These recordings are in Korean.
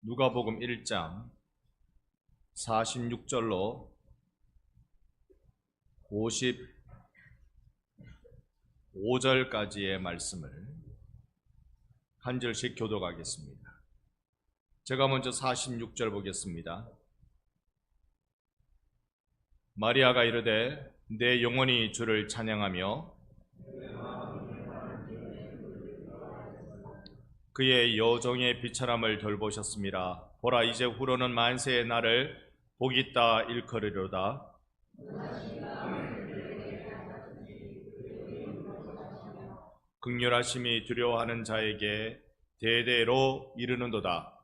누가복음 1장 46절로 55절까지의 말씀을 한 절씩 교독하겠습니다. 제가 먼저 46절 보겠습니다. 마리아가 이르되 내 영혼이 주를 찬양하며 그의 여종의 비천함을 돌보셨습니다. 보라, 이제 후로는 만세의 날을 복있다 일컬으리로다. 긍휼하심이 두려워하는 자에게 대대로 이르는도다.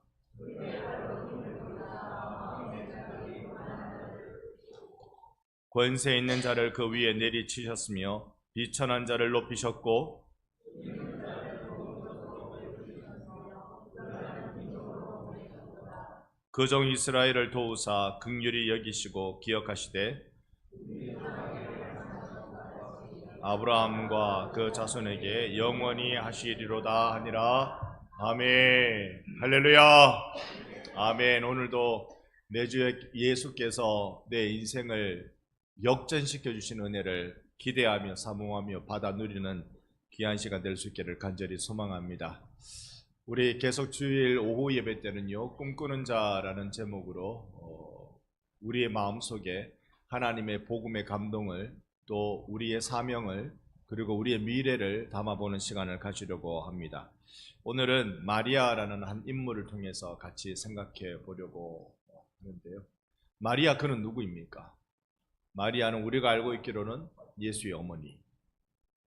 권세 있는 자를 그 위에 내리치셨으며 비천한 자를 높이셨고 그 종 이스라엘을 도우사 긍휼히 여기시고 기억하시되 아브라함과 그 자손에게 영원히 하시리로다 하니라. 아멘. 할렐루야. 아멘. 오늘도 내 주 예수께서 내 인생을 역전시켜 주신 은혜를 기대하며 사모하며 받아 누리는 귀한 시간 될 수 있기를 간절히 소망합니다. 우리 계속 주일 오후 예배 때는요, 꿈꾸는 자라는 제목으로 우리의 마음속에 하나님의 복음의 감동을, 또 우리의 사명을, 그리고 우리의 미래를 담아보는 시간을 가지려고 합니다. 오늘은 마리아라는 한 인물을 통해서 같이 생각해 보려고 하는데요. 마리아, 그는 누구입니까? 마리아는 우리가 알고 있기로는 예수의 어머니,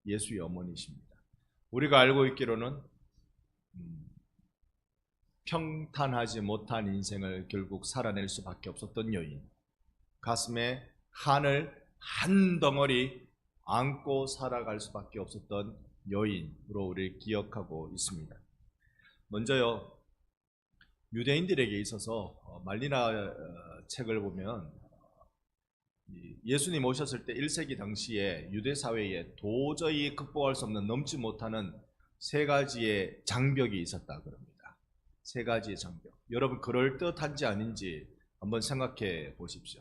예수의 어머니십니다. 우리가 알고 있기로는 평탄하지 못한 인생을 결국 살아낼 수밖에 없었던 여인, 가슴에 한을 한 덩어리 안고 살아갈 수밖에 없었던 여인으로 우리를 기억하고 있습니다. 먼저요, 유대인들에게 있어서 말리나 책을 보면 예수님 오셨을 때 1세기 당시에 유대 사회에 도저히 극복할 수 없는, 넘지 못하는 세 가지의 장벽이 있었다 그럽니다. 세 가지의 장벽. 여러분, 그럴듯한지 아닌지 한번 생각해 보십시오.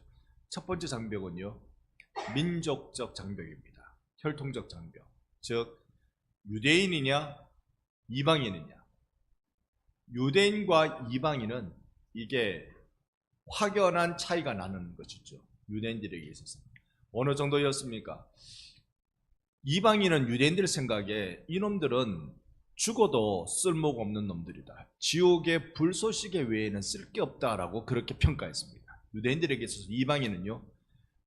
첫 번째 장벽은요, 민족적 장벽입니다. 혈통적 장벽. 즉, 유대인이냐 이방인이냐. 유대인과 이방인은 이게 확연한 차이가 나는 것이죠. 유대인들에게 있어서. 어느 정도였습니까? 이방인은 유대인들 생각에 이놈들은 죽어도 쓸모가 없는 놈들이다. 지옥의 불쏘시개 외에는 쓸 게 없다라고 그렇게 평가했습니다. 유대인들에게 있어서 이방인은요,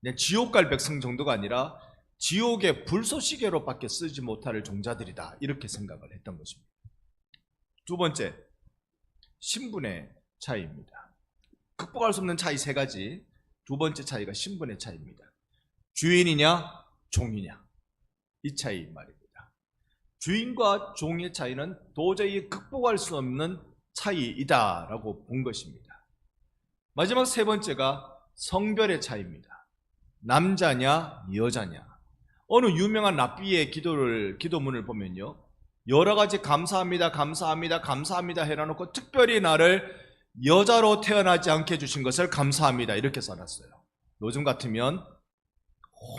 그냥 지옥 갈 백성 정도가 아니라 지옥의 불쏘시개로밖에 쓰지 못할 종자들이다, 이렇게 생각을 했던 것입니다. 두 번째, 신분의 차이입니다. 극복할 수 없는 차이 세 가지. 두 번째 차이가 신분의 차이입니다. 주인이냐 종이냐, 이 차이 말입니다. 주인과 종의 차이는 도저히 극복할 수 없는 차이이다라고 본 것입니다. 마지막 세 번째가 성별의 차이입니다. 남자냐 여자냐. 어느 유명한 랍비의 기도문을 보면요, 여러 가지 감사합니다 감사합니다 감사합니다 해놔놓고 특별히 나를 여자로 태어나지 않게 해주신 것을 감사합니다, 이렇게 써놨어요. 요즘 같으면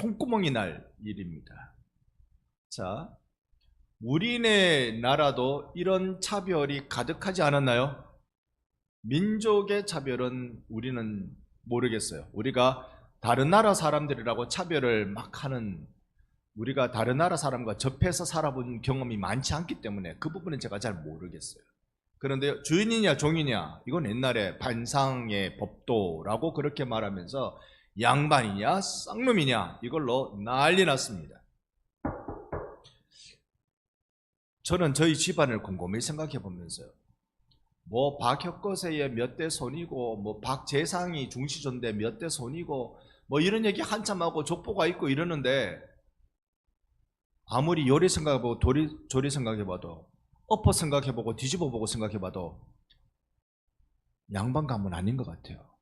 홍구멍이 날 일입니다. 자, 우리네 나라도 이런 차별이 가득하지 않았나요? 민족의 차별은 우리는 모르겠어요. 우리가 다른 나라 사람들이라고 차별을 막 하는, 우리가 다른 나라 사람과 접해서 살아본 경험이 많지 않기 때문에 그 부분은 제가 잘 모르겠어요. 그런데 주인이냐 종이냐, 이건 옛날에 반상의 법도라고 그렇게 말하면서 양반이냐 쌍놈이냐 이걸로 난리 났습니다. 저는 저희 집안을 곰곰이 생각해 보면서요, 뭐 박혁거세의 몇 대 손이고, 뭐 박재상이 중시존대 몇 대 손이고, 뭐 이런 얘기 한참 하고 족보가 있고 이러는데, 아무리 요리 생각해보고 조리 생각해봐도, 엎어 생각해보고 뒤집어보고 생각해봐도 양반 가문 아닌 것 같아요.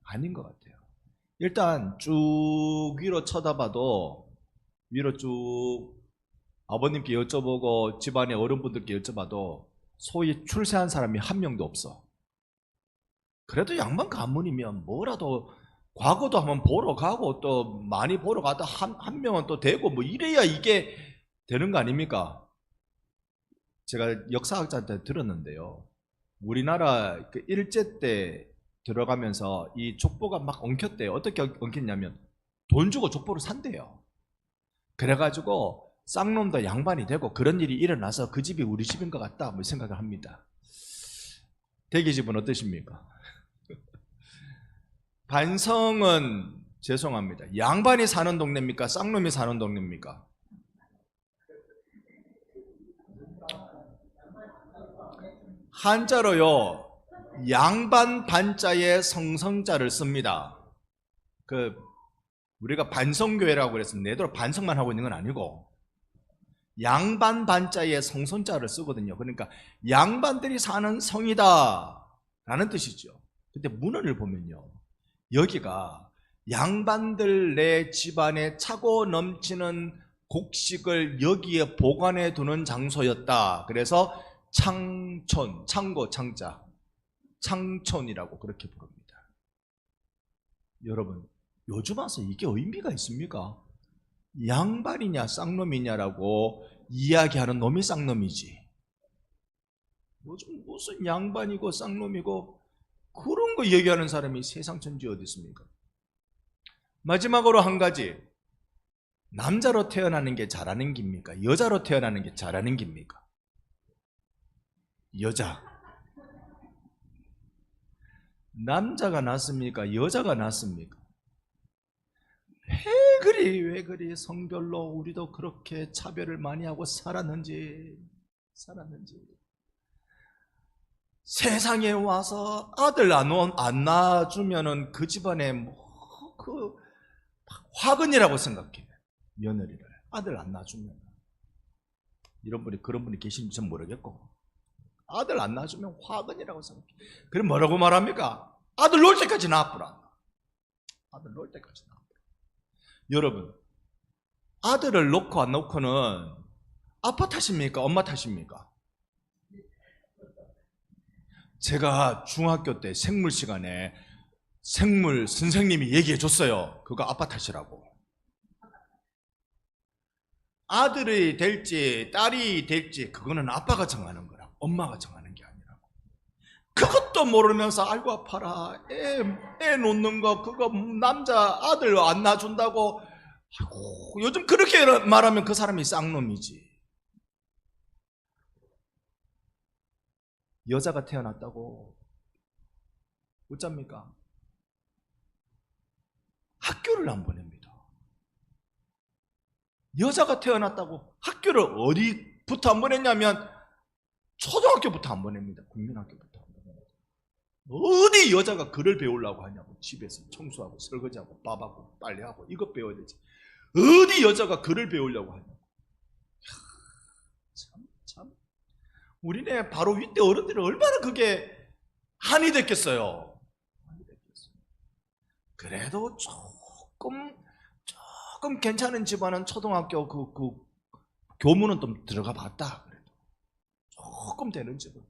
아닌 것 같아요. 일단 쭉 위로 쳐다봐도, 위로 쭉 아버님께 여쭤보고 집안의 어른분들께 여쭤봐도 소위 출세한 사람이 한 명도 없어. 그래도 양반 가문이면 뭐라도 과거도 한번 보러 가고 또 많이 보러 가다 한 명은 또 되고 뭐 이래야 이게 되는 거 아닙니까? 제가 역사학자한테 들었는데요. 우리나라 그 일제 때 들어가면서 이 족보가 막 엉켰대요. 어떻게 엉켰냐면 돈 주고 족보를 산대요. 그래가지고 쌍놈도 양반이 되고 그런 일이 일어나서 그 집이 우리 집인 것 같다 뭐 생각을 합니다. 대기 집은 어떠십니까? 반성은 죄송합니다. 양반이 사는 동네입니까? 쌍놈이 사는 동네입니까? 한자로요, 양반 반자에 성성자를 씁니다. 우리가 반성교회라고 그래서 내대로 반성만 하고 있는 건 아니고, 양반 반자에 성성자를 쓰거든요. 그러니까 양반들이 사는 성이다 라는 뜻이죠. 근데 문헌을 보면요, 여기가 양반들 내 집안에 차고 넘치는 곡식을 여기에 보관해 두는 장소였다. 그래서 창촌, 창고, 창자, 창촌이라고 그렇게 부릅니다. 여러분, 요즘 와서 이게 의미가 있습니까? 양반이냐 쌍놈이냐라고 이야기하는 놈이 쌍놈이지. 요즘 무슨 양반이고 쌍놈이고 그런 거 얘기하는 사람이 세상 천지에 어디 있습니까? 마지막으로 한 가지, 남자로 태어나는 게 잘하는 겁니까? 여자로 태어나는 게 잘하는 겁니까? 여자. 남자가 낫습니까? 여자가 낫습니까? 왜 그리 성별로 우리도 그렇게 차별을 많이 하고 살았는지. 세상에 와서 아들 안 낳아주면은 그 집안에 화근이라고 생각해. 며느리를 아들 안 낳아주면. 그런 분이 계신지 전 모르겠고, 아들 안 낳아주면 화근이라고 생각해. 그럼 뭐라고 말합니까? 아들 놓을 때까지 낳아보라. 아들 놓을 때까지 낳아보라. 여러분, 아들을 놓고 안 놓고는 아빠 탓입니까? 엄마 탓입니까? 제가 중학교 때 생물 시간에 생물 선생님이 얘기해 줬어요. 그거 아빠 탓이라고. 아들이 될지 딸이 될지 그거는 아빠가 정하는 거라, 엄마가 정하는 게 아니라고. 그것도 모르면서 아이고 아파라, 애 놓는 거 그거 남자 아들 안 낳아준다고. 아이고, 요즘 그렇게 말하면 그 사람이 쌍놈이지. 여자가 태어났다고 어쩝니까? 학교를 안 보냅니다. 여자가 태어났다고 학교를 어디부터 안 보냈냐면 초등학교부터 안 보냅니다. 국민학교부터 안 보냅니다. 어디 여자가 글을 배우려고 하냐고. 집에서 청소하고 설거지하고 밥하고 빨래하고 이것 배워야 되지. 어디 여자가 글을 배우려고 하냐고. 참 우리네 바로 윗대 어른들은 얼마나 그게 한이 됐겠어요. 그래도 조금 괜찮은 집안은 초등학교 그 교문은 좀 들어가 봤다. 그래도 조금 되는 집은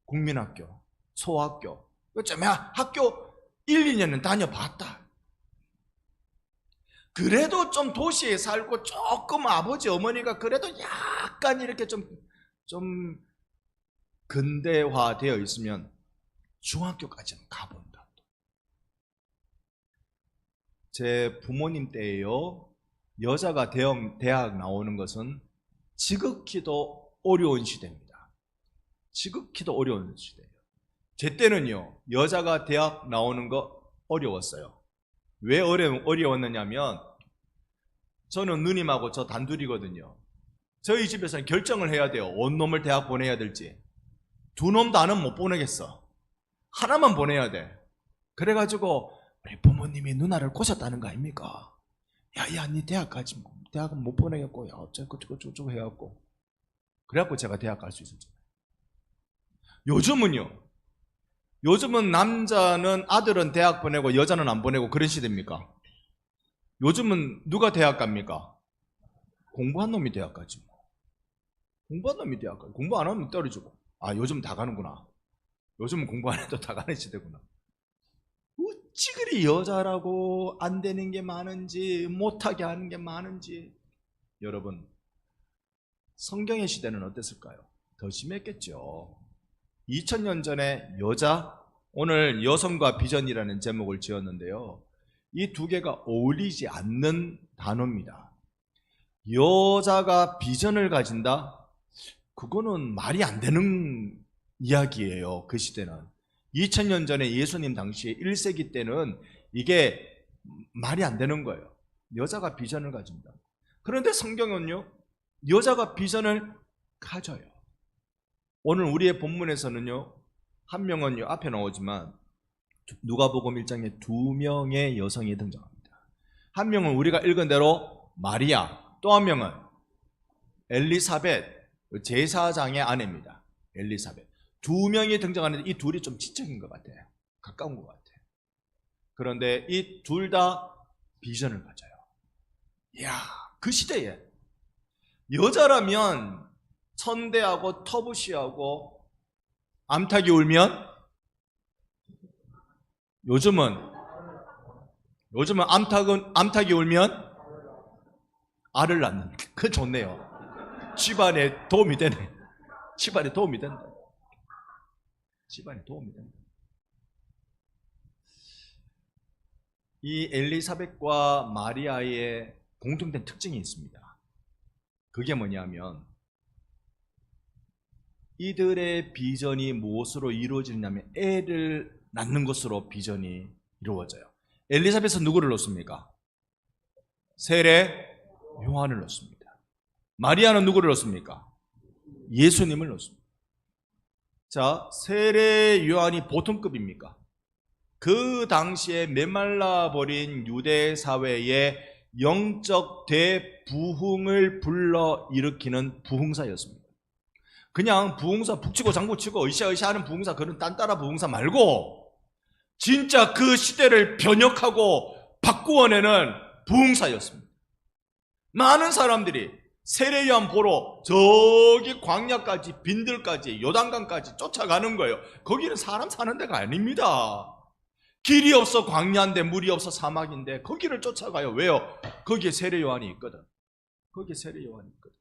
국민학교, 소학교, 어쩌면 학교 1, 2년은 다녀봤다. 그래도 좀 도시에 살고 조금 아버지 어머니가 그래도 약간 이렇게 좀 근대화되어 있으면 중학교까지는 가본다. 제 부모님 때에요, 여자가 대학 나오는 것은 지극히도 어려운 시대입니다. 지극히도 어려운 시대예요. 제 때는요, 여자가 대학 나오는 거 어려웠어요. 왜 어려웠느냐면, 저는 누님하고 저 단둘이거든요. 저희 집에서는 결정을 해야 돼요. 어느 놈을 대학 보내야 될지. 두 놈 다는 못 보내겠어. 하나만 보내야 돼. 그래가지고 우리 부모님이 누나를 꼬셨다는 거 아닙니까? 야야, 니 대학은 못 보내겠고, 야 어쩌고 해갖고, 그래갖고 제가 대학 갈 수 있었죠. 요즘은 남자는 아들은 대학 보내고 여자는 안 보내고 그런 시대입니까? 요즘은 누가 대학 갑니까? 공부한 놈이 대학 가지. 공부한 놈이 대학 가지. 공부 안 하면 떨어지고. 아, 요즘 다 가는구나. 요즘은 공부 안 해도 다 가는 시대구나. 어찌 그리 여자라고 안 되는 게 많은지, 못하게 하는 게 많은지. 여러분, 성경의 시대는 어땠을까요? 더 심했겠죠. 2000년 전에 여자, 오늘 여성과 비전이라는 제목을 지었는데요. 이 두 개가 어울리지 않는 단어입니다. 여자가 비전을 가진다? 그거는 말이 안 되는 이야기예요. 그 시대는. 2000년 전에 예수님 당시에 1세기 때는 이게 말이 안 되는 거예요. 여자가 비전을 가진다. 그런데 성경은요, 여자가 비전을 가져요. 오늘 우리의 본문에서는요, 한 명은요, 앞에 나오지만 누가복음 1장에 2명의 여성이 등장합니다. 한 명은 우리가 읽은 대로 마리아, 또 한 명은 엘리사벳, 제사장의 아내입니다. 엘리사벳. 2명이 등장하는데 이 둘이 좀 지적인 것 같아요. 가까운 것 같아요. 그런데 이 둘 다 비전을 가져요. 이야, 그 시대에 여자라면 천대하고 터부시하고 암탉이 울면 요즘은 암탉이 울면 알을 낳는. 그 좋네요. 집안에 도움이 되네. 집안에 도움이 된다. 집안에 도움이 된다. 이 엘리사벳과 마리아의 공통된 특징이 있습니다. 그게 뭐냐면 이들의 비전이 무엇으로 이루어지느냐면 애를 낳는 것으로 비전이 이루어져요. 엘리사벳은 누구를 낳습니까? 세례 요한을 낳습니다. 마리아는 누구를 낳습니까? 예수님을 낳습니다. 자, 세례 요한이 보통급입니까? 그 당시에 메말라버린 유대 사회의 영적 대부흥을 불러일으키는 부흥사였습니다. 그냥 부흥사 북치고 장구치고 으쌰으쌰 하는 부흥사, 그런 딴따라 부흥사 말고 진짜 그 시대를 변혁하고 바꾸어내는 부흥사였습니다. 많은 사람들이 세례요한 보러 저기 광야까지, 빈들까지, 요단강까지 쫓아가는 거예요. 거기는 사람 사는 데가 아닙니다. 길이 없어 광야인데, 물이 없어 사막인데 거기를 쫓아가요. 왜요? 거기에 세례요한이 있거든. 거기에 세례요한이 있거든.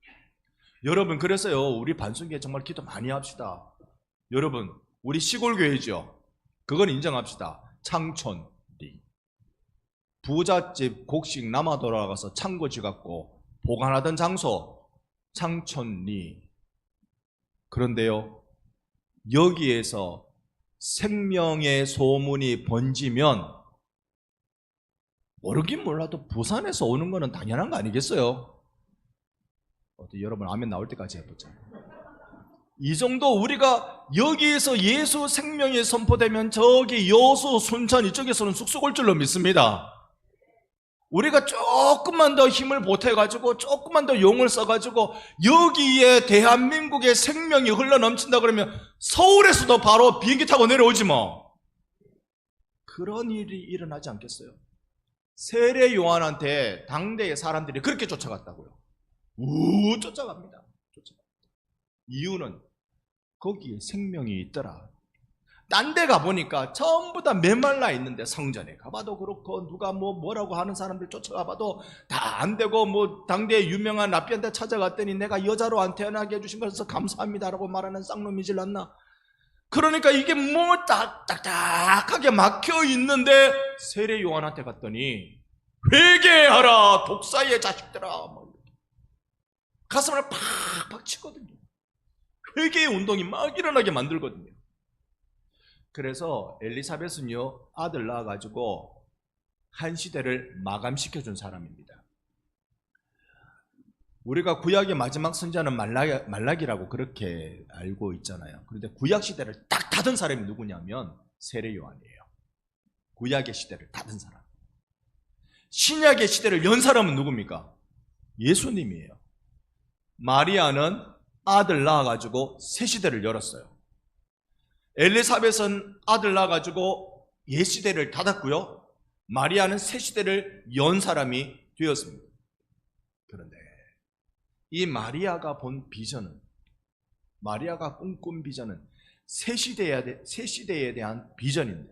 여러분, 그래서요, 우리 반순교회 정말 기도 많이 합시다. 여러분, 우리 시골교회죠. 그건 인정합시다. 창촌리, 부잣집 곡식 남아 돌아가서 창고 지갖고 보관하던 장소, 창촌리. 그런데요, 여기에서 생명의 소문이 번지면 모르긴 몰라도 부산에서 오는 거는 당연한 거 아니겠어요? 어때, 여러분 아멘 나올 때까지 해보자. 이 정도 우리가 여기에서 예수 생명이 선포되면 저기 여수, 순천 이쪽에서는 쑥쑥 올 줄로 믿습니다. 우리가 조금만 더 힘을 보태가지고 조금만 더 용을 써가지고 여기에 대한민국의 생명이 흘러넘친다 그러면 서울에서도 바로 비행기 타고 내려오지 뭐. 그런 일이 일어나지 않겠어요? 세례 요한한테 당대의 사람들이 그렇게 쫓아갔다고요. 쫓아갑니다. 이유는 거기에 생명이 있더라. 딴 데 가보니까 전부 다 메말라 있는데, 성전에 가봐도 그렇고 누가 뭐라고 하는 사람들 쫓아가봐도 다 안 되고, 당대의 유명한 랍비한테 찾아갔더니 내가 여자로 안 태어나게 해주신 것에서 감사합니다라고 말하는 쌍놈이질 않나. 그러니까 이게 딱딱하게 막혀 있는데 세례 요한한테 갔더니 회개하라 독사의 자식들아, 가슴을 팍팍 치거든요. 회개의 운동이 막 일어나게 만들거든요. 그래서 엘리사벳은요, 아들 낳아가지고 한 시대를 마감시켜준 사람입니다. 우리가 구약의 마지막 선지자는 말라기라고 그렇게 알고 있잖아요. 그런데 구약 시대를 딱 닫은 사람이 누구냐면 세례 요한이에요. 구약의 시대를 닫은 사람. 신약의 시대를 연 사람은 누굽니까? 예수님이에요. 마리아는 아들 낳아가지고 새 시대를 열었어요. 엘리사벳은 아들 낳아가지고 옛 시대를 닫았고요. 마리아는 새 시대를 연 사람이 되었습니다. 그런데 이 마리아가 본 비전은 마리아가 꿈꾼 비전은 새 시대에 대한 비전인데,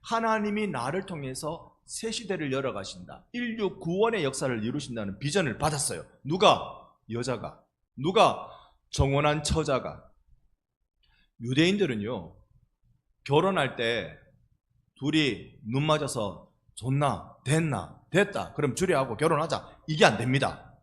하나님이 나를 통해서 새 시대를 열어가신다, 인류 구원의 역사를 이루신다는 비전을 받았어요. 누가? 여자가. 누가? 정혼한 처자가. 유대인들은요, 결혼할 때 둘이 눈 맞아서 좋나 됐나 됐다 그럼 주례하고 결혼하자, 이게 안 됩니다.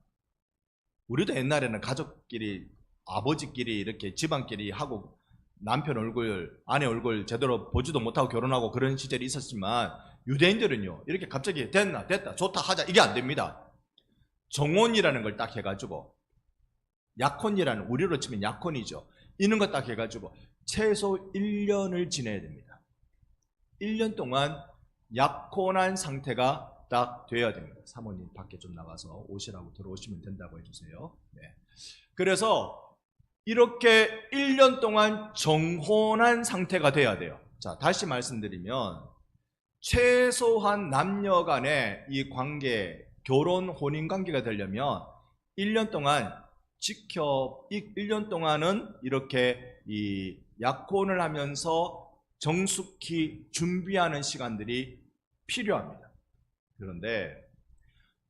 우리도 옛날에는 가족끼리, 아버지끼리 이렇게 집안끼리 하고 남편 얼굴, 아내 얼굴 제대로 보지도 못하고 결혼하고 그런 시절이 있었지만, 유대인들은요 이렇게 갑자기 됐나 됐다 좋다 하자, 이게 안 됩니다. 정혼이라는 걸 딱 해가지고, 약혼이라는, 우리로 치면 약혼이죠, 이런 거 딱 해가지고 최소 1년을 지내야 됩니다. 1년 동안 약혼한 상태가 딱 돼야 됩니다. 사모님 밖에 좀 나가서 오시라고 들어오시면 된다고 해주세요. 네. 그래서 이렇게 1년 동안 정혼한 상태가 돼야 돼요. 자, 다시 말씀드리면, 최소한 남녀 간의 이 관계, 결혼, 혼인 관계가 되려면 1년 동안 1년 동안은 이렇게 이 약혼을 하면서 정숙히 준비하는 시간들이 필요합니다. 그런데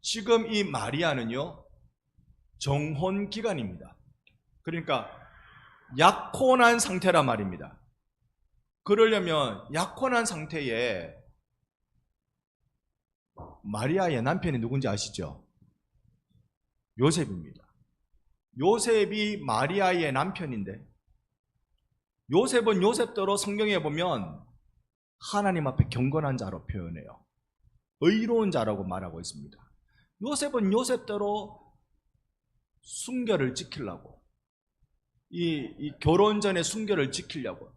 지금 이 마리아는요, 정혼 기간입니다. 그러니까 약혼한 상태란 말입니다. 그러려면 약혼한 상태에, 마리아의 남편이 누군지 아시죠? 요셉입니다. 요셉이 마리아의 남편인데, 요셉은 요셉대로 성경에 보면 하나님 앞에 경건한 자로 표현해요. 의로운 자라고 말하고 있습니다. 요셉은 요셉대로 순결을 지키려고, 이 결혼 전에 순결을 지키려고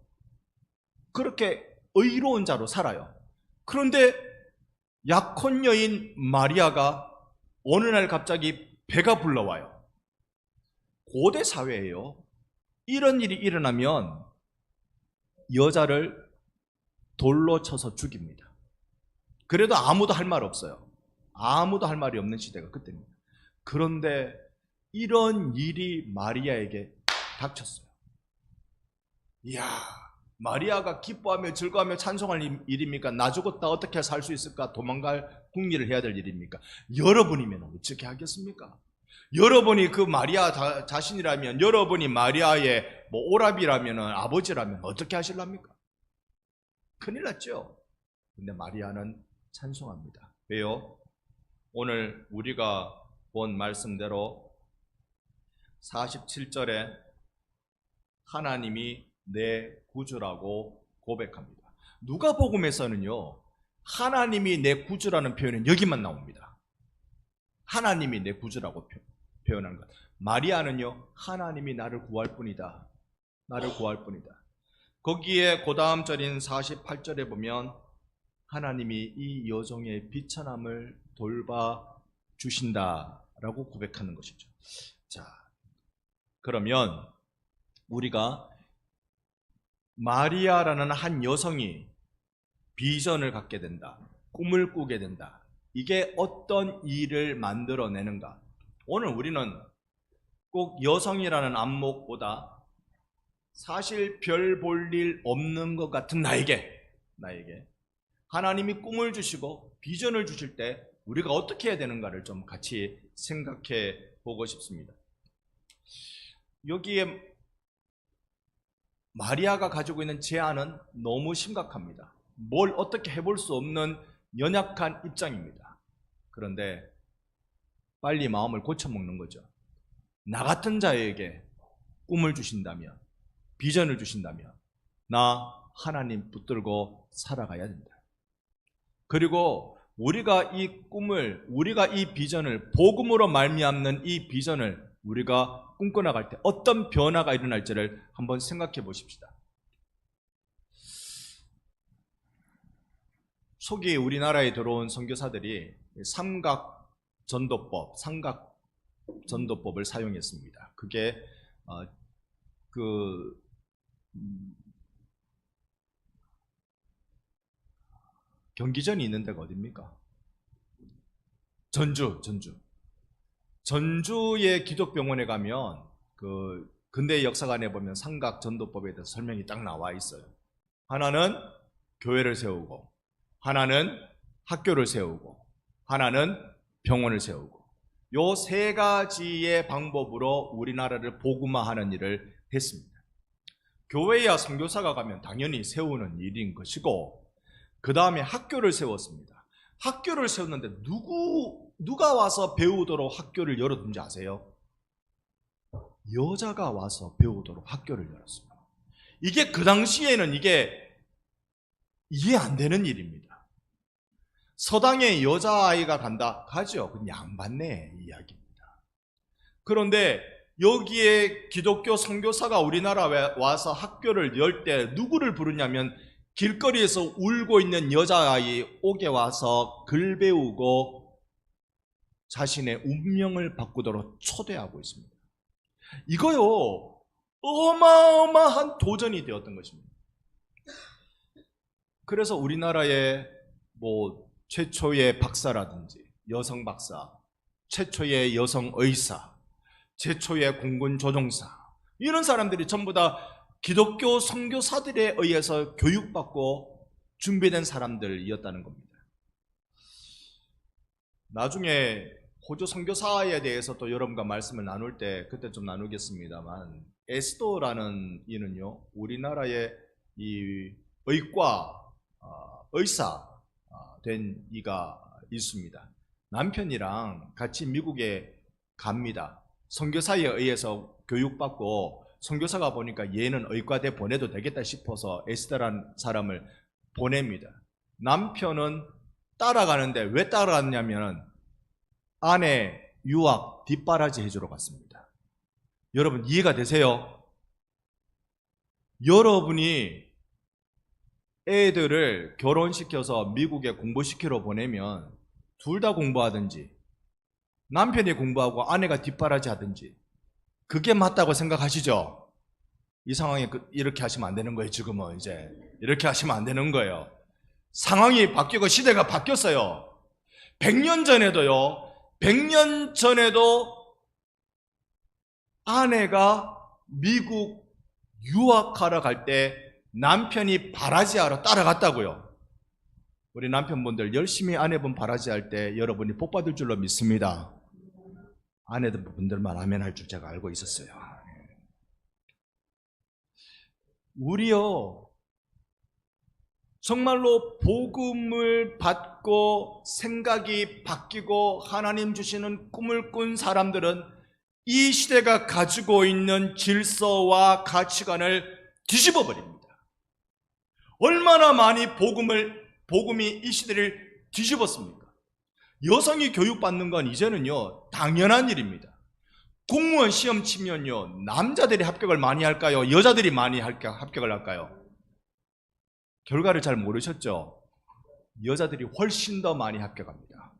그렇게 의로운 자로 살아요. 그런데 약혼 여인 마리아가 어느 날 갑자기 배가 불러와요. 고대 사회예요. 이런 일이 일어나면 여자를 돌로 쳐서 죽입니다. 그래도 아무도 할 말 없어요. 아무도 할 말이 없는 시대가 그때입니다. 그런데 이런 일이 마리아에게 닥쳤어요. 이야, 마리아가 기뻐하며 즐거워하며 찬송할 일입니까? 나 죽었다 어떻게 살 수 있을까? 도망갈 궁리를 해야 될 일입니까? 여러분이면 어떻게 하겠습니까? 여러분이 그 마리아 자신이라면, 여러분이 마리아의 오라비라면, 아버지라면 어떻게 하실랍니까? 큰일 났죠. 근데 마리아는 찬송합니다. 왜요? 오늘 우리가 본 말씀대로 47절에 하나님이 내 구주라고 고백합니다. 누가복음에서는요, 하나님이 내 구주라는 표현은 여기만 나옵니다. 하나님이 내 구주라고 표현하는 것. 마리아는요, 하나님이 나를 구할 뿐이다, 나를 구할 뿐이다. 거기에 그 다음 절인 48절에 보면 하나님이 이 여종의 비천함을 돌봐 주신다라고 고백하는 것이죠. 자, 그러면 우리가 마리아라는 한 여성이 비전을 갖게 된다, 꿈을 꾸게 된다, 이게 어떤 일을 만들어내는가? 오늘 우리는 꼭 여성이라는 안목보다 사실 별 볼 일 없는 것 같은 나에게 하나님이 꿈을 주시고 비전을 주실 때 우리가 어떻게 해야 되는가를 좀 같이 생각해 보고 싶습니다. 여기에 마리아가 가지고 있는 제안은 너무 심각합니다. 뭘 어떻게 해볼 수 없는 연약한 입장입니다. 그런데 빨리 마음을 고쳐먹는 거죠. 나 같은 자에게 꿈을 주신다면, 비전을 주신다면 나 하나님 붙들고 살아가야 된다. 그리고 우리가 이 꿈을, 우리가 이 비전을, 복음으로 말미암는 이 비전을 우리가 꿈꿔나갈 때 어떤 변화가 일어날지를 한번 생각해 보십시다. 초기에 우리나라에 들어온 선교사들이 삼각전도법을 사용했습니다. 그게 경기전이 있는 데가 어디입니까? 전주의 기독병원에 가면 그 근대 역사관에 보면 삼각전도법에 대해서 설명이 딱 나와 있어요. 하나는 교회를 세우고, 하나는 학교를 세우고, 하나는 병원을 세우고, 요 세 가지의 방법으로 우리나라를 복음화하는 일을 했습니다. 교회야 선교사가 가면 당연히 세우는 일인 것이고, 그 다음에 학교를 세웠습니다. 학교를 세웠는데 누가 와서 배우도록 학교를 열어둔지 아세요? 여자가 와서 배우도록 학교를 열었습니다. 이게 그 당시에는 이게 이해 안 되는 일입니다. 서당에 여자아이가 간다? 가죠. 그건 양반네 이야기입니다. 그런데 여기에 기독교 선교사가 우리나라에 와서 학교를 열 때 누구를 부르냐면 길거리에서 울고 있는 여자아이 오게 와서 글 배우고 자신의 운명을 바꾸도록 초대하고 있습니다. 이거요, 어마어마한 도전이 되었던 것입니다. 그래서 우리나라의 최초의 박사라든지 여성 박사, 최초의 여성 의사, 최초의 공군 조종사, 이런 사람들이 전부 다 기독교 선교사들에 의해서 교육받고 준비된 사람들이었다는 겁니다. 나중에 호주 선교사에 대해서 또 여러분과 말씀을 나눌 때 그때 좀 나누겠습니다만, 에스더라는 이는요, 우리나라의 이 의과 의사 된 이가 있습니다. 남편이랑 같이 미국에 갑니다. 선교사에 의해서 교육받고, 선교사가 보니까 얘는 의과대 보내도 되겠다 싶어서 에스더라는 사람을 보냅니다. 남편은 따라가는데 왜 따라갔냐면 아내 유학 뒷바라지 해주러 갔습니다. 여러분 이해가 되세요? 여러분이 애들을 결혼시켜서 미국에 공부시키러 보내면 둘 다 공부하든지 남편이 공부하고 아내가 뒷바라지 하든지 그게 맞다고 생각하시죠? 이 상황에 이렇게 하시면 안 되는 거예요. 지금은 이제 이렇게 하시면 안 되는 거예요. 상황이 바뀌고 시대가 바뀌었어요. 100년 전에도요, 100년 전에도 아내가 미국 유학하러 갈 때 남편이 바라지하러 따라갔다고요. 우리 남편분들 열심히 아내분 바라지할 때 여러분이 복 받을 줄로 믿습니다. 아내분들만 아멘 할 줄 제가 알고 있었어요. 우리요, 정말로 복음을 받고 생각이 바뀌고 하나님 주시는 꿈을 꾼 사람들은 이 시대가 가지고 있는 질서와 가치관을 뒤집어 버립니다. 얼마나 많이 복음이 이 시대를 뒤집었습니까? 여성이 교육받는 건 이제는요, 당연한 일입니다. 공무원 시험 치면요, 남자들이 합격을 많이 할까요? 여자들이 많이 합격을 할까요? 결과를 잘 모르셨죠? 여자들이 훨씬 더 많이 합격합니다.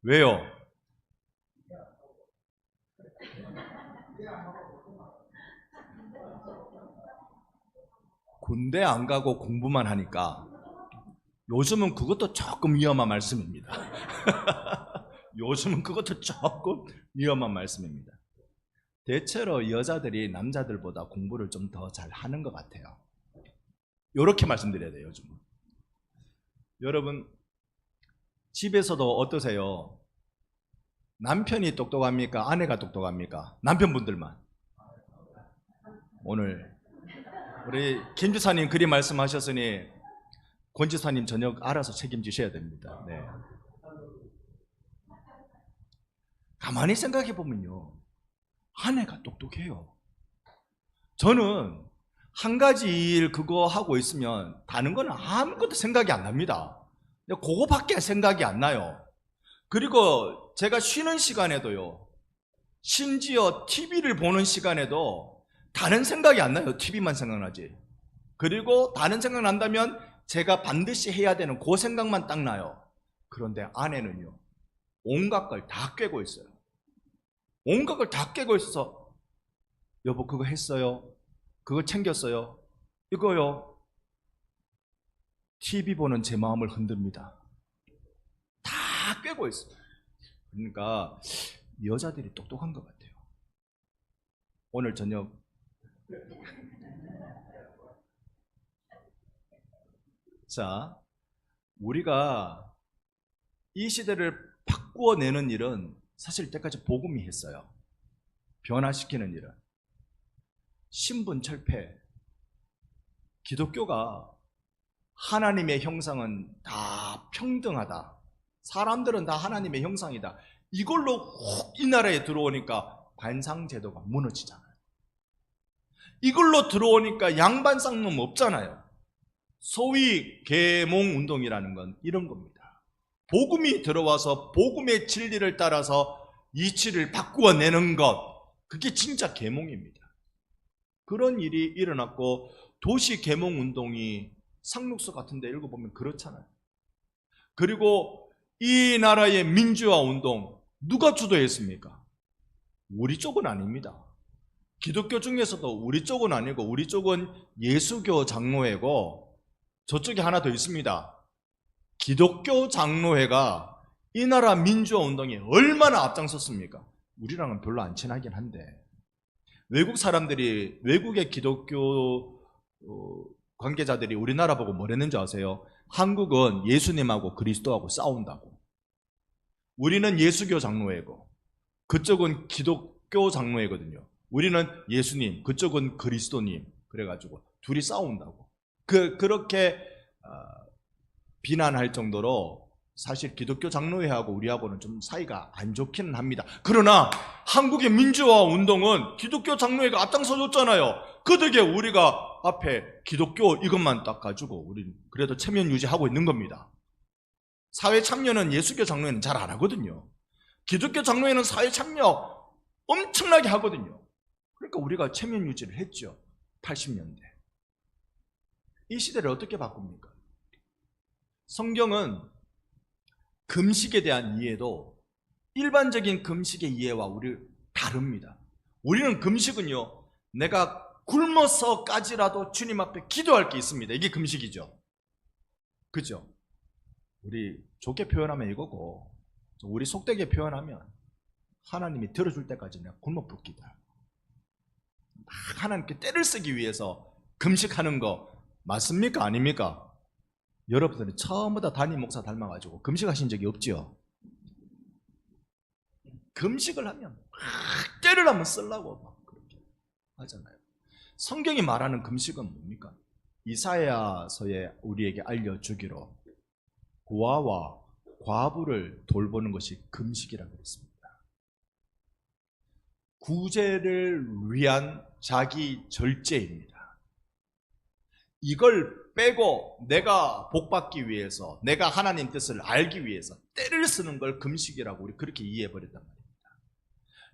왜요? 군대 안 가고 공부만 하니까. 요즘은 그것도 조금 위험한 말씀입니다. 요즘은 그것도 조금 위험한 말씀입니다. 대체로 여자들이 남자들보다 공부를 좀 더 잘 하는 것 같아요. 이렇게 말씀드려야 돼요, 요즘은. 여러분, 집에서도 어떠세요? 남편이 똑똑합니까? 아내가 똑똑합니까? 남편분들만. 오늘 우리 김 지사님 그리 말씀하셨으니 권 지사님 저녁 알아서 책임지셔야 됩니다. 네. 가만히 생각해 보면요, 아내가 똑똑해요. 저는 한 가지 일 그거 하고 있으면 다른 건 아무것도 생각이 안 납니다. 그거밖에 생각이 안 나요. 그리고 제가 쉬는 시간에도요, 심지어 TV를 보는 시간에도 다른 생각이 안 나요. TV만 생각나지. 그리고 다른 생각 난다면 제가 반드시 해야 되는 그 생각만 딱 나요. 그런데 아내는요, 온갖 걸 다 꿰고 있어요. 온갖 걸 다 꿰고 있어서 여보 그거 했어요? 그거 챙겼어요? 이거요. TV 보는 제 마음을 흔듭니다. 다 꿰고 있어요. 그러니까 여자들이 똑똑한 것 같아요. 오늘 저녁 자, 우리가 이 시대를 바꾸어내는 일은 사실 이때까지 복음이 했어요. 변화시키는 일은. 신분철폐. 기독교가 하나님의 형상은 다 평등하다. 사람들은 다 하나님의 형상이다. 이걸로 훅 이 나라에 들어오니까 관상제도가 무너지잖아요. 이걸로 들어오니까 양반 쌍놈 없잖아요. 소위 계몽운동이라는 건 이런 겁니다. 복음이 들어와서 복음의 진리를 따라서 이치를 바꾸어내는 것, 그게 진짜 계몽입니다. 그런 일이 일어났고 도시 계몽운동이 상록서 같은 데 읽어보면 그렇잖아요. 그리고 이 나라의 민주화 운동 누가 주도했습니까? 우리 쪽은 아닙니다. 기독교 중에서도 우리 쪽은 아니고 우리 쪽은 예수교 장로회고 저쪽에 하나 더 있습니다. 기독교 장로회가 이 나라 민주화 운동에 얼마나 앞장섰습니까? 우리랑은 별로 안 친하긴 한데 외국 사람들이, 외국의 기독교 관계자들이 우리나라 보고 뭐랬는지 아세요? 한국은 예수님하고 그리스도하고 싸운다고. 우리는 예수교 장로회고 그쪽은 기독교 장로회거든요. 우리는 예수님, 그쪽은 그리스도님. 그래가지고 둘이 싸운다고. 그렇게 비난할 정도로 사실 기독교 장로회하고 우리하고는 좀 사이가 안 좋기는 합니다. 그러나 한국의 민주화 운동은 기독교 장로회가 앞장서줬잖아요. 그 덕에 우리가 앞에 기독교 이것만 딱 가지고 우리는 그래도 체면 유지하고 있는 겁니다. 사회 참여는 예수교 장로회는 잘 안 하거든요. 기독교 장로회는 사회 참여 엄청나게 하거든요. 그러니까 우리가 체면 유지를 했죠. 80년대. 이 시대를 어떻게 바꿉니까? 성경은 금식에 대한 이해도 일반적인 금식의 이해와 우리 다릅니다. 우리는 금식은요, 내가 굶어서까지라도 주님 앞에 기도할 게 있습니다. 이게 금식이죠. 그죠? 우리 좋게 표현하면 이거고, 우리 속되게 표현하면 하나님이 들어줄 때까지 내가 굶어 붓기다. 하나님께 때를 쓰기 위해서 금식하는 거 맞습니까? 아닙니까? 여러분들은 처음부터 담임 목사 닮아가지고 금식하신 적이 없지요? 금식을 하면 막 때를 한번 쓰려고 막 그렇게 하잖아요. 성경이 말하는 금식은 뭡니까? 이사야서에 우리에게 알려주기로 고아와 과부를 돌보는 것이 금식이라고 했습니다. 구제를 위한 자기 절제입니다. 이걸 빼고 내가 복받기 위해서, 내가 하나님 뜻을 알기 위해서 때를 쓰는 걸 금식이라고 우리 그렇게 이해해버렸단 말입니다.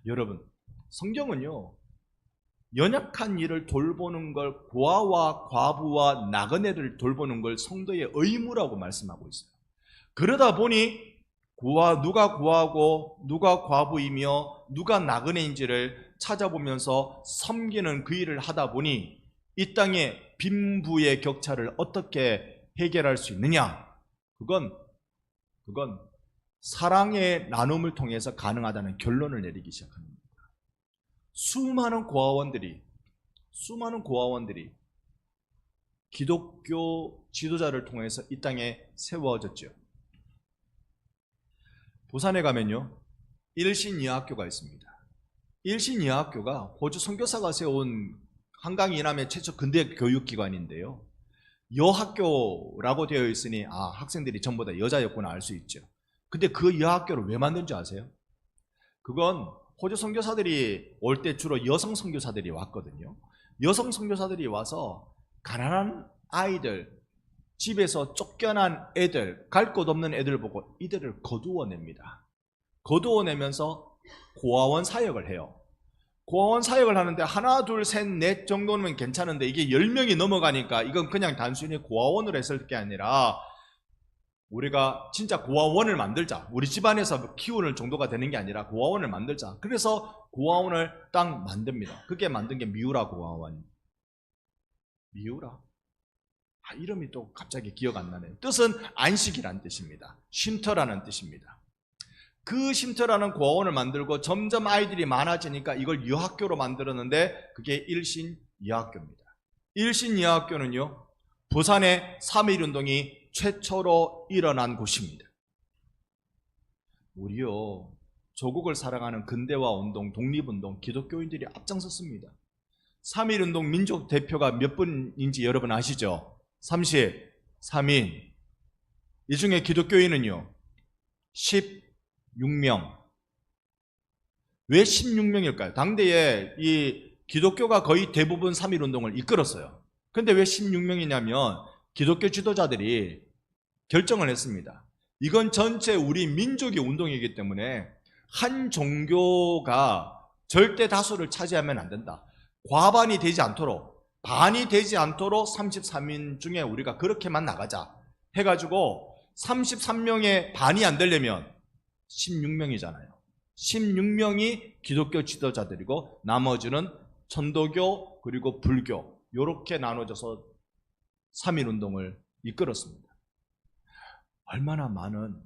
여러분, 성경은요, 연약한 이를 돌보는 걸, 고아와 과부와 나그네를 돌보는 걸 성도의 의무라고 말씀하고 있어요. 그러다 보니 누가 고아고 누가 과부이며 누가 나그네인지를 찾아보면서 섬기는 그 일을 하다 보니 이 땅의 빈부의 격차를 어떻게 해결할 수 있느냐? 그건 사랑의 나눔을 통해서 가능하다는 결론을 내리기 시작합니다. 수많은 고아원들이 기독교 지도자를 통해서 이 땅에 세워졌죠. 부산에 가면요, 일신여학교가 있습니다. 일신여학교가 호주 선교사가 세운 한강 이남의 최초 근대 교육기관인데요, 여학교라고 되어 있으니 학생들이 전부 다 여자였구나 알 수 있죠. 근데 그 여학교를 왜 만든지 아세요? 그건 호주 선교사들이 올 때 주로 여성 선교사들이 왔거든요. 여성 선교사들이 와서 가난한 아이들, 집에서 쫓겨난 애들, 갈 곳 없는 애들 보고 이들을 거두어냅니다. 거두어내면서 고아원 사역을 해요. 고아원 사역을 하는데 하나, 둘, 셋, 넷 정도는 괜찮은데 이게 10명이 넘어가니까 이건 그냥 단순히 고아원으로 했을 게 아니라 우리가 진짜 고아원을 만들자. 우리 집안에서 키우는 정도가 되는 게 아니라 고아원을 만들자. 그래서 고아원을 딱 만듭니다. 그게 만든 게 미우라 고아원. 미우라? 이름이 또 갑자기 기억 안 나네요. 뜻은 안식이라는 뜻입니다. 쉼터라는 뜻입니다. 그 쉼터라는 고아원을 만들고 점점 아이들이 많아지니까 이걸 여학교로 만들었는데 그게 일신 이하학교입니다. 일신이하학교는요, 부산의 3.1운동이 최초로 일어난 곳입니다. 우리요, 조국을 사랑하는 근대화 운동, 독립운동, 기독교인들이 앞장섰습니다. 3.1운동 민족 대표가 몇 분인지 여러분 아시죠? 33인. 이 중에 기독교인은요, 16명. 왜 16명일까요? 당대에 이 기독교가 거의 대부분 3.1운동을 이끌었어요. 근데 왜 16명이냐면 기독교 지도자들이 결정을 했습니다. 이건 전체 우리 민족의 운동이기 때문에 한 종교가 절대 다수를 차지하면 안 된다. 과반이 되지 않도록, 반이 되지 않도록 33인 중에 우리가 그렇게만 나가자 해가지고 33명의 반이 안 되려면 16명이잖아요. 16명이 기독교 지도자들이고 나머지는 천도교 그리고 불교, 이렇게 나눠져서 3.1운동을 이끌었습니다. 얼마나 많은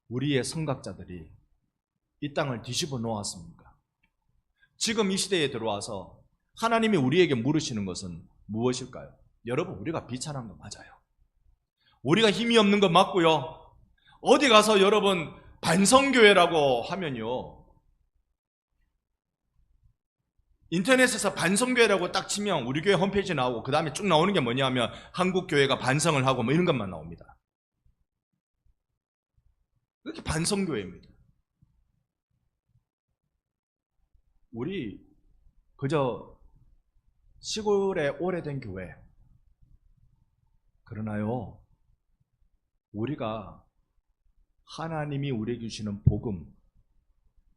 우리의 선각자들이 이 땅을 뒤집어 놓았습니까? 지금 이 시대에 들어와서 하나님이 우리에게 물으시는 것은 무엇일까요? 여러분, 우리가 비참한 거 맞아요. 우리가 힘이 없는 거 맞고요. 어디 가서 여러분 반성교회라고 하면요, 인터넷에서 반성교회라고 딱 치면 우리 교회 홈페이지 나오고 그 다음에 쭉 나오는 게 뭐냐면 한국교회가 반성을 하고 뭐 이런 것만 나옵니다. 이렇게 반성교회입니다. 우리 그저 시골의 오래된 교회, 그러나요, 우리가 하나님이 우리에게 주시는 복음,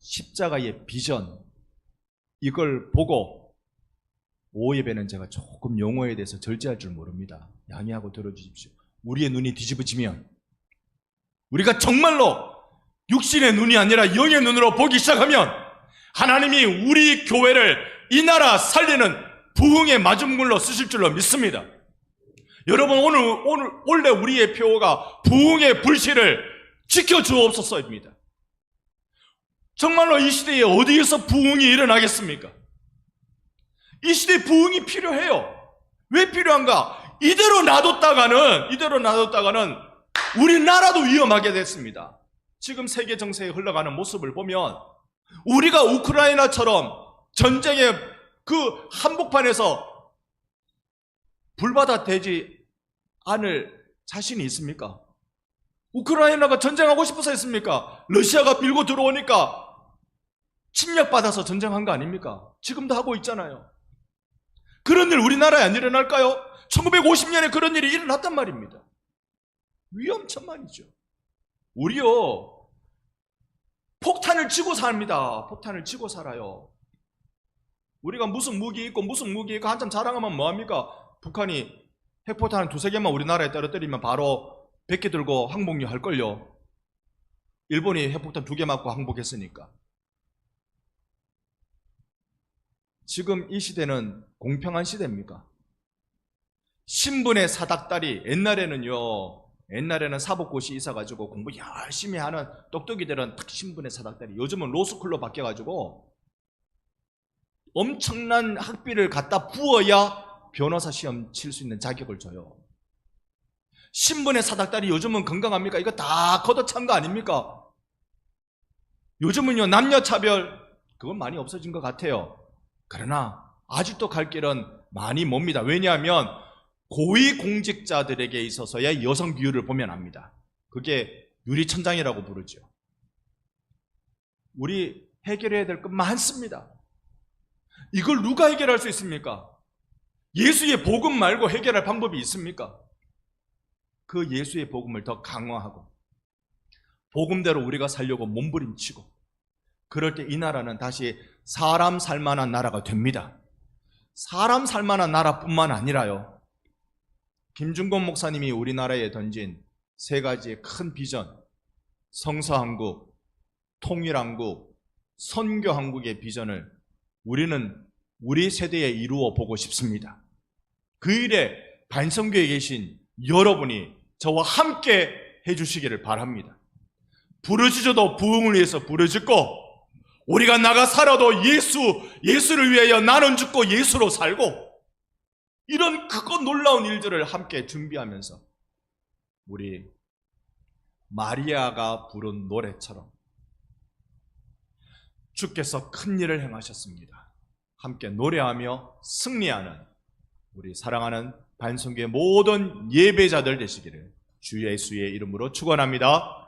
십자가의 비전, 이걸 보고 오예배는 제가 조금 용어에 대해서 절제할 줄 모릅니다. 양해하고 들어주십시오. 우리의 눈이 뒤집어지면, 우리가 정말로 육신의 눈이 아니라 영의 눈으로 보기 시작하면 하나님이 우리 교회를 이 나라 살리는 부흥의 마중물로 쓰실 줄로 믿습니다. 여러분, 원래 우리의 표어가 부흥의 불씨를 지켜주옵소서입니다. 정말로 이 시대에 어디에서 부흥이 일어나겠습니까? 이 시대에 부흥이 필요해요. 왜 필요한가? 이대로 놔뒀다가는 우리나라도 위험하게 됐습니다. 지금 세계 정세에 흘러가는 모습을 보면 우리가 우크라이나처럼 전쟁의 그 한복판에서 불바다 되지 않을 자신이 있습니까? 우크라이나가 전쟁하고 싶어서 했습니까? 러시아가 밀고 들어오니까 침략받아서 전쟁한 거 아닙니까? 지금도 하고 있잖아요. 그런 일 우리나라에 안 일어날까요? 1950년에 그런 일이 일어났단 말입니다. 위험천만이죠. 우리요, 폭탄을 쥐고 삽니다. 폭탄을 쥐고 살아요. 우리가 무슨 무기 있고 한참 자랑하면 뭐합니까? 북한이 핵폭탄 2-3개만 우리나라에 떨어뜨리면 바로 100개 들고 항복유 할걸요. 일본이 핵폭탄 2개 맞고 항복했으니까. 지금 이 시대는 공평한 시대입니까? 신분의 사닥다리, 옛날에는 사법고시 있어가지고 공부 열심히 하는 똑똑이들은 딱 신분의 사닥다리, 요즘은 로스쿨로 바뀌어가지고 엄청난 학비를 갖다 부어야 변호사 시험 칠 수 있는 자격을 줘요. 신분의 사닥다리 요즘은 건강합니까? 이거 다 걷어찬 거 아닙니까? 요즘은요, 남녀차별 그건 많이 없어진 것 같아요. 그러나 아직도 갈 길은 많이 멉니다. 왜냐하면 고위공직자들에게 있어서의 여성 비율을 보면 압니다. 그게 유리천장이라고 부르죠. 우리 해결해야 될 것 많습니다. 이걸 누가 해결할 수 있습니까? 예수의 복음 말고 해결할 방법이 있습니까? 그 예수의 복음을 더 강화하고 복음대로 우리가 살려고 몸부림치고, 그럴 때 이 나라는 다시 사람 살만한 나라가 됩니다. 사람 살만한 나라뿐만 아니라요, 김준곤 목사님이 우리나라에 던진 3가지의 큰 비전, 성서한국, 통일한국, 선교한국의 비전을 우리는 우리 세대에 이루어 보고 싶습니다. 그 일에 반성교회에 계신 여러분이 저와 함께 해주시기를 바랍니다. 부르짖어도 부흥을 위해서 부르짖고 우리가 나가 살아도 예수를 위하여 나는 죽고 예수로 살고, 이런 크고 놀라운 일들을 함께 준비하면서 우리 마리아가 부른 노래처럼 주께서 큰 일을 행하셨습니다. 함께 노래하며 승리하는 우리 사랑하는 반성교회 모든 예배자들 되시기를 주 예수의 이름으로 축원합니다.